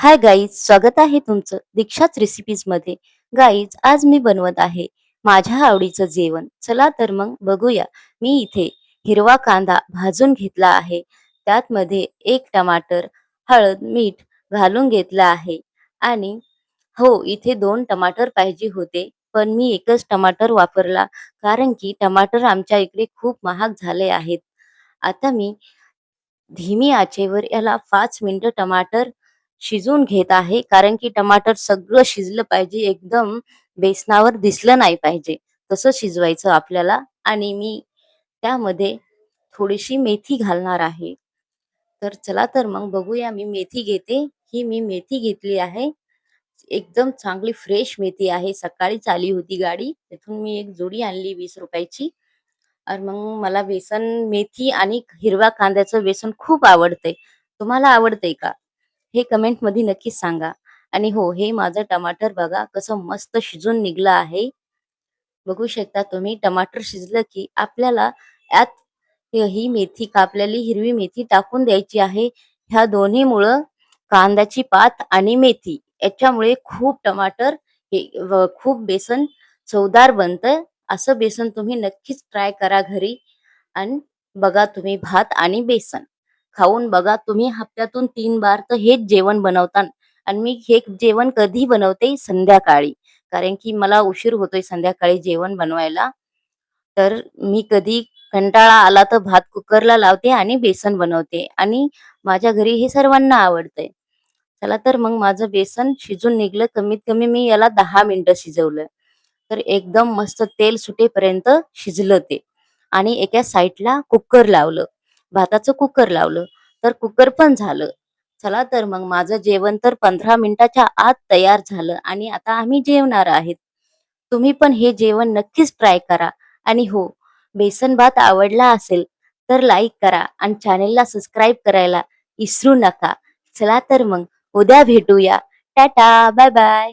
Hi guys, स्वागत आहे तुमचं दीक्षाच रेसिपीज मध्ये. गाईज, आज मी बनवत आहे माझ्या आवडीचं जेवण. चला तर मग बघूया. मी इथे हिरवा कांदा भाजून घेतला आहे. त्यात मध्ये एक टमाटर, हळद, मीठ घालून घेतला आहे. आणि हो, इथे 2 टमाटर पाहिजे होते, पण मी एकच टमाटर वापरला, कारण की टमाटर आमच्या इकडे खूप महाग झाले आहेत. आता मी धीमी आचेवर याला 5 मिनिटं टमाटर शिजवून घेत आहे, कारण की टमाटर सगळं शिजलं पाहिजे, एकदम बेसनावर दिसलं नाही पाहिजे, तसं शिजवायचं आपल्याला. आणि मी त्यामध्ये थोडीशी मेथी घालणार आहे. तर चला तर मग बघूया. मी मेथी घेते. ही मी मेथी घेतली आहे. एकदम चांगली फ्रेश मेथी आहे. सकाळीच आली होती गाडी, तिथून मी एक जुडी आणली 20 रुपयाची. आणि मग मला बेसन, मेथी आणि हिरव्या कांद्याचं बेसन खूप आवडतंय. तुम्हाला आवडतंय का? हे कमेंटमध्ये नक्कीच सांगा. आणि हो, हे माझं टमाटर बघा कसं मस्त शिजून निघलं आहे. बघू शकता तुम्ही. टमाटर शिजलं की आपल्याला यात ही मेथी, कापलेली हिरवी मेथी टाकून द्यायची आहे. ह्या दोन्हीमुळं, कांद्याची पात आणि मेथी याच्यामुळे खूप टमाटर खूप बेसन चवदार बनतं. असं बेसन तुम्ही नक्कीच ट्राय करा घरी. आणि बघा तुम्ही, भात आणि बेसन खाऊन बघा तुम्ही. हप्त्यातून 3 बार तर हेच जेवण बनवता. आणि मी हे जेवण कधी बनवते? संध्याकाळी. कारण की मला उशीर होतोय संध्याकाळी जेवण बनवायला. तर मी कधी कंटाळा आला तर भात कुकरला लावते आणि बेसन बनवते, आणि माझ्या घरी हे सर्वांना आवडतंय. चला तर मग माझं बेसन शिजून निघलं. कमीत कमी मी याला 10 मिनिटं शिजवलं. तर एकदम मस्त तेल सुटेपर्यंत शिजलं ते. आणि एका साईडला कुकर लावलं. भाताचं कुकर लावलं. तर कुकर पण झालं. चला तर मग माझं जेवण तर 15 मिनिटाच्या आत तयार झालं, आणि आता आम्ही जेवणार आहेत. तुम्ही पण हे जेवण नक्कीच ट्राय करा. आणि हो, बेसन भात आवडला असेल तर लाईक करा आणि चॅनेलला सबस्क्राईब करायला विसरू नका. चला तर मग उद्या भेटूया. Tata, bye bye.